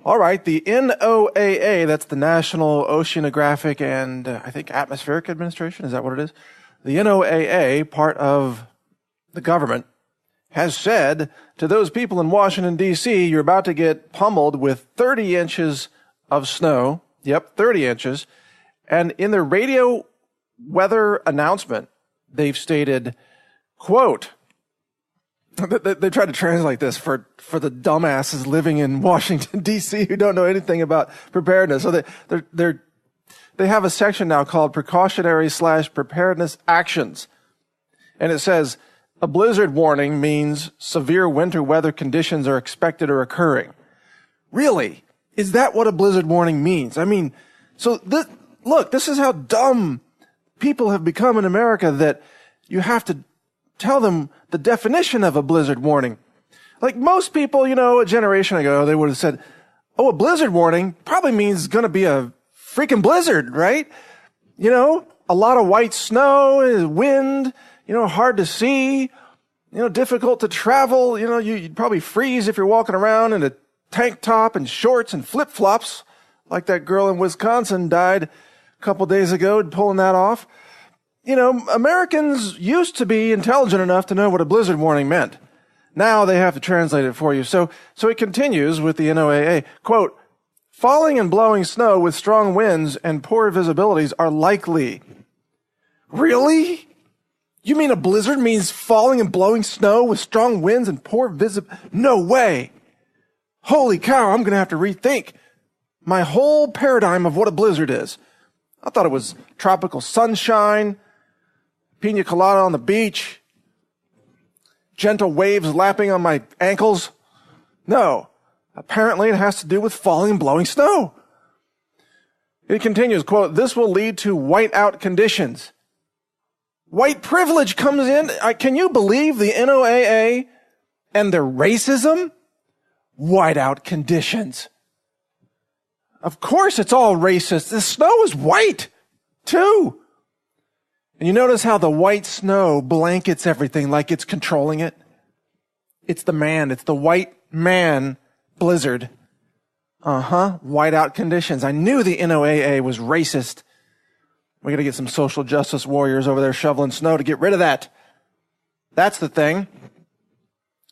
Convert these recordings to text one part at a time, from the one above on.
All right, the NOAA, that's the National Oceanographic and I think Atmospheric Administration, is that what it is? The NOAA, part of the government, has said to those people in Washington, D.C., you're about to get pummeled with 30 inches of snow. Yep, 30 inches. And in the radio weather announcement, they've stated, quote, they tried to translate this for the dumbasses living in Washington, D.C. who don't know anything about preparedness. So they have a section now called precautionary/preparedness actions. And it says, a blizzard warning means severe winter weather conditions are expected or occurring. Really? Is that what a blizzard warning means? I mean, so look, this is how dumb people have become in America, that you have to tell them the definition of a blizzard warning. Like most people, a generation ago, they would have said, oh, a blizzard warning probably means going to be a freaking blizzard, right? A lot of white snow, wind, hard to see, difficult to travel. You'd probably freeze if you're walking around in a tank top and shorts and flip-flops, like that girl in Wisconsin died a couple days ago pulling that off. Americans used to be intelligent enough to know what a blizzard warning meant. Now they have to translate it for you. So it continues with the NOAA. Quote, falling and blowing snow with strong winds and poor visibilities are likely. Really? You mean a blizzard means falling and blowing snow with strong winds and poor visibility? No way. Holy cow, I'm going to have to rethink my whole paradigm of what a blizzard is. I thought it was tropical sunshine, pina colada on the beach, gentle waves lapping on my ankles. No, apparently it has to do with falling and blowing snow. It continues, quote, this will lead to whiteout conditions. White privilege comes in. Can you believe the NOAA and their racism? Whiteout conditions. Of course it's all racist. The snow is white, too. And you notice how the white snow blankets everything like it's controlling it? It's the white man blizzard. Whiteout conditions. I knew the NOAA was racist. We got to get some social justice warriors over there shoveling snow to get rid of that. That's the thing.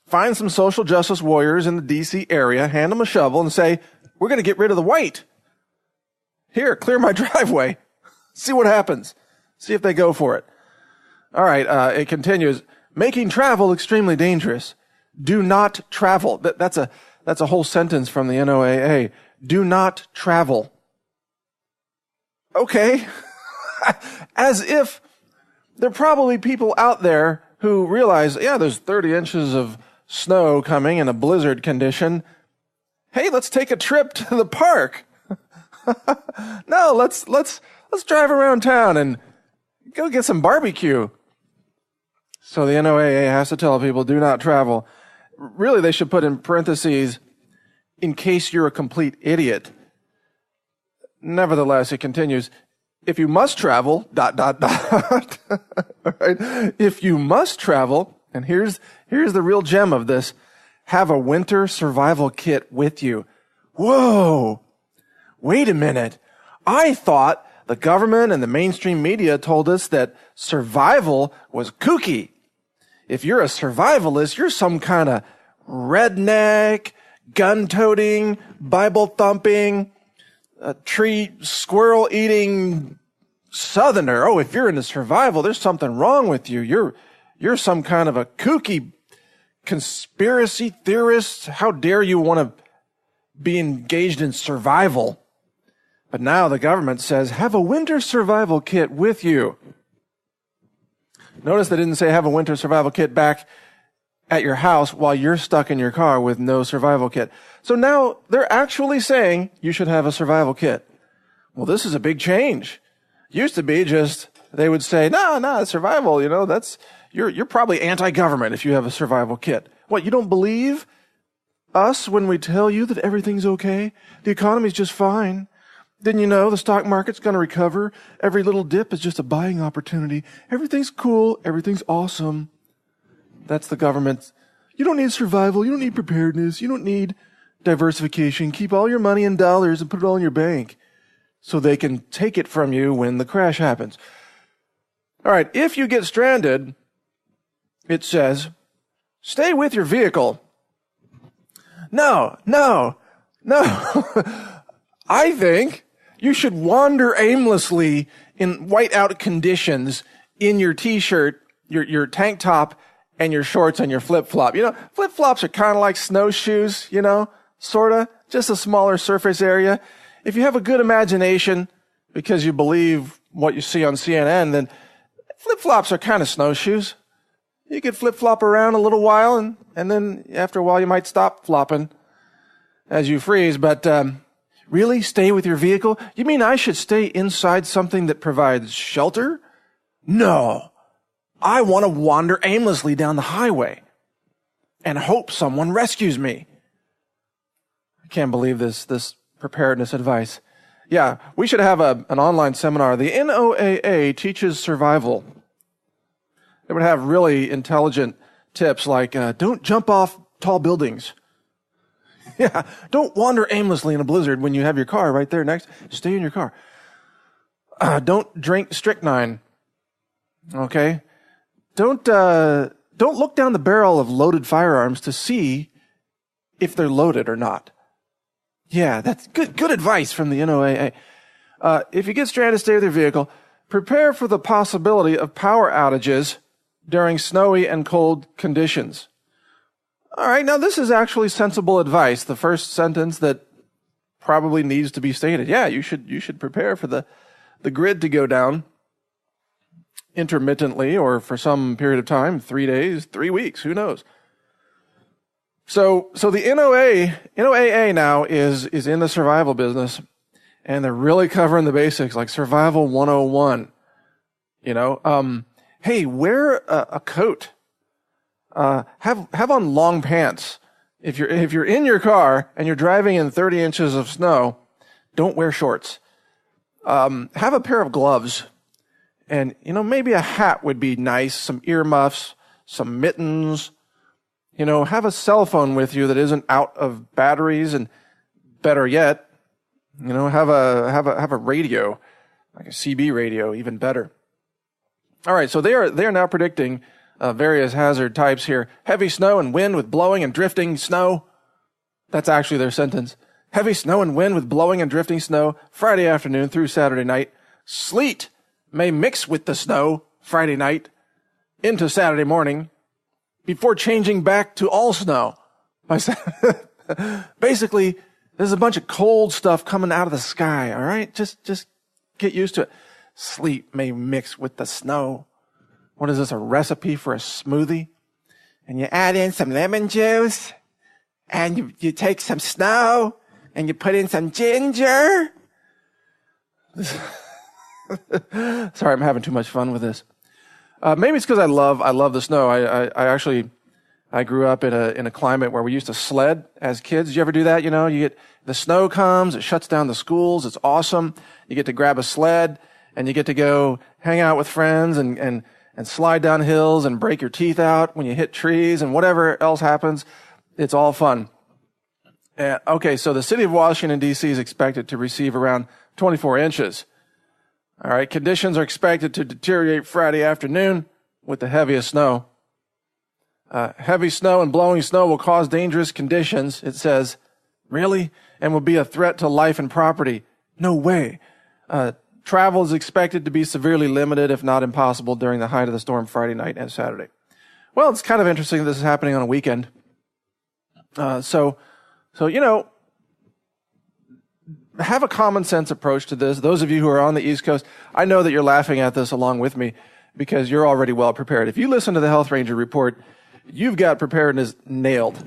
Find some social justice warriors in the D.C. area, hand them a shovel and say, we're going to get rid of the white. Here, clear my driveway. See what happens. See if they go for it. All right, it continues. Making travel extremely dangerous. Do not travel. That's a whole sentence from the NOAA. Do not travel. Okay. As if there are probably people out there who realize, yeah, there's 30 inches of snow coming in a blizzard condition. Hey, let's take a trip to the park. No, let's drive around town and go get some barbecue. So the NOAA has to tell people, do not travel. Really, they should put in parentheses, in case you're a complete idiot. Nevertheless, it continues, if you must travel, ... Right? If you must travel, and here's the real gem of this, have a winter survival kit with you. Whoa! Wait a minute. I thought the government and the mainstream media told us that survival was kooky. If you're a survivalist, you're some kind of redneck, gun-toting, Bible-thumping, squirrel-eating southerner. Oh, if you're into survival, there's something wrong with you. You're some kind of a kooky conspiracy theorist. How dare you want to be engaged in survival? But now the government says, have a winter survival kit with you. Notice they didn't say have a winter survival kit back at your house while you're stuck in your car with no survival kit. So now they're actually saying you should have a survival kit. Well, this is a big change. Used to be just, they would say, no, survival, you're probably anti-government if you have a survival kit. What, you don't believe us when we tell you that everything's okay? The economy's just fine. Didn't you know the stock market's going to recover? Every little dip is just a buying opportunity. Everything's cool. Everything's awesome. That's the government. You don't need survival. You don't need preparedness. You don't need diversification. Keep all your money in dollars and put it all in your bank so they can take it from you when the crash happens. All right, if you get stranded, it says, stay with your vehicle. No. I think you should wander aimlessly in whiteout conditions in your t-shirt, your tank top, and your shorts and your flip-flop. Flip-flops are kind of like snowshoes, sort of, just a smaller surface area. If you have a good imagination, because you believe what you see on CNN, then flip-flops are kind of snowshoes. You could flip-flop around a little while, and then after a while you might stop flopping as you freeze. But really, stay with your vehicle? You mean I should stay inside something that provides shelter? No. I want to wander aimlessly down the highway and hope someone rescues me. I can't believe this preparedness advice. Yeah, we should have an online seminar. The NOAA teaches survival. They would have really intelligent tips like, don't jump off tall buildings. Yeah, don't wander aimlessly in a blizzard when you have your car right there next. Stay in your car. Don't drink strychnine. Okay? Don't look down the barrel of loaded firearms to see if they're loaded or not. Yeah, that's good advice from the NOAA. If you get stranded, stay with your vehicle. Prepare for the possibility of power outages during snowy and cold conditions. All right, now this is actually sensible advice. The first sentence that probably needs to be stated. Yeah, you should prepare for the grid to go down intermittently or for some period of time, 3 days, 3 weeks, who knows? So the NOAA now is in the survival business, and they're really covering the basics, like Survival 101. Hey, wear a coat. Have on long pants. If you're in your car and you're driving in 30 inches of snow, don't wear shorts. Have a pair of gloves. And, maybe a hat would be nice, some earmuffs, some mittens. Have a cell phone with you that isn't out of batteries, and better yet, have a radio, like a CB radio, even better. All right, so they are now predicting various hazard types here. Heavy snow and wind with blowing and drifting snow. That's actually their sentence. Heavy snow and wind with blowing and drifting snow Friday afternoon through Saturday night. Sleet may mix with the snow Friday night into Saturday morning before changing back to all snow. Basically, there's a bunch of cold stuff coming out of the sky, all right? Just get used to it. Sleet may mix with the snow. What is this, a recipe for a smoothie? And you add in some lemon juice, and you take some snow, and you put in some ginger. Sorry, I'm having too much fun with this. Maybe it's because I love the snow. I grew up in a climate where we used to sled as kids. Did you ever do that? The snow comes, it shuts down the schools. It's awesome. You get to grab a sled and you get to go hang out with friends and slide down hills and break your teeth out when you hit trees and whatever else happens. It's all fun. Okay, so the city of Washington, D.C. is expected to receive around 24 inches. All right, conditions are expected to deteriorate Friday afternoon with the heaviest snow. Heavy snow and blowing snow will cause dangerous conditions, it says. Really? And will be a threat to life and property. No way. Travel is expected to be severely limited, if not impossible, during the height of the storm Friday night and Saturday. Well, it's kind of interesting that this is happening on a weekend. So have a common sense approach to this. Those of you who are on the East Coast, I know that you're laughing at this along with me because you're already well prepared. If you listen to the Health Ranger report, you've got preparedness nailed.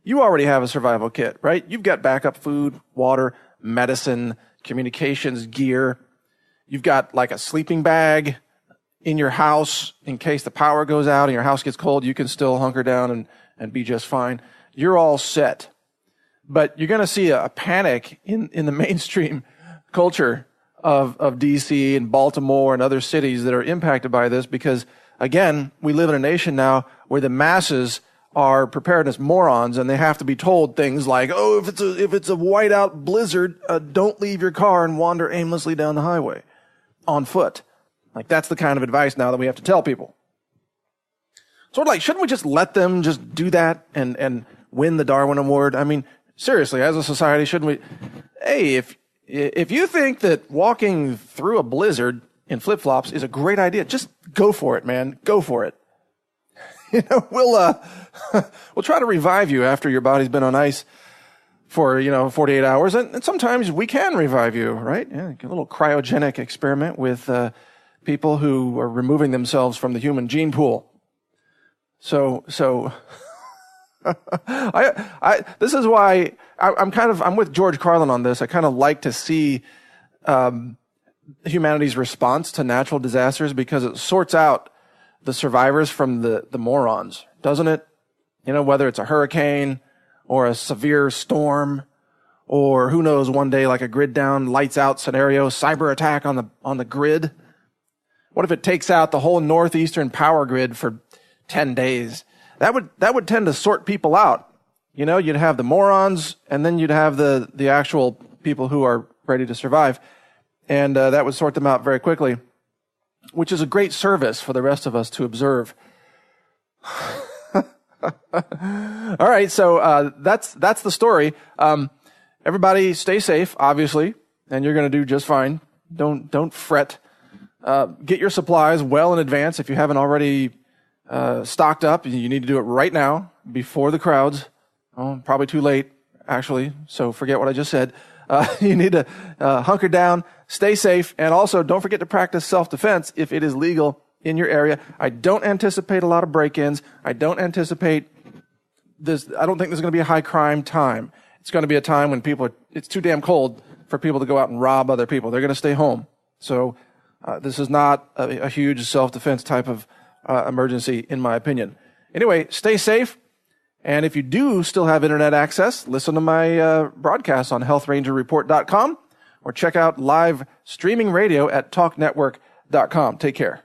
You already have a survival kit, right? You've got backup food, water, medicine, communications gear. You've got like a sleeping bag in your house in case the power goes out and your house gets cold. You can still hunker down and be just fine. You're all set. But you're going to see a panic in the mainstream culture of D.C. and Baltimore and other cities that are impacted by this because, again, we live in a nation now where the masses are preparedness morons, and they have to be told things like, oh, if it's a whiteout blizzard, don't leave your car and wander aimlessly down the highway on foot. Like, that's the kind of advice now that we have to tell people. Sort of like, shouldn't we just let them just do that and win the Darwin Award? I mean, seriously, as a society, shouldn't we? Hey, if you think that walking through a blizzard in flip-flops is a great idea, just go for it, man. Go for it. You know, we'll try to revive you after your body's been on ice for, 48 hours. And sometimes we can revive you, right? Yeah, a little cryogenic experiment with people who are removing themselves from the human gene pool. So this is why I'm with George Carlin on this. I kind of like to see humanity's response to natural disasters, because it sorts out the survivors from the morons, doesn't it? You know, whether it's a hurricane or a severe storm, or who knows, one day like a grid down, lights out scenario, cyber attack on the grid. What if it takes out the whole northeastern power grid for 10 days? That would tend to sort people out. You know, you'd have the morons, and then you'd have the actual people who are ready to survive. And that would sort them out very quickly, which is a great service for the rest of us to observe. All right, so that's the story. Everybody stay safe, obviously, and you're going to do just fine. Don't fret. Get your supplies well in advance if you haven't already stocked up. You need to do it right now before the crowds. Oh, probably too late, actually, so forget what I just said. You need to hunker down, stay safe, and also don't forget to practice self-defense if it is legal in your area. I don't anticipate a lot of break-ins. I don't anticipate this. I don't think there's going to be a high crime time. It's going to be a time when it's too damn cold for people to go out and rob other people. They're going to stay home. So this is not a huge self-defense type of emergency, in my opinion. Anyway, stay safe. And if you do still have internet access, listen to my broadcast on healthrangerreport.com or check out live streaming radio at talknetwork.com. Take care.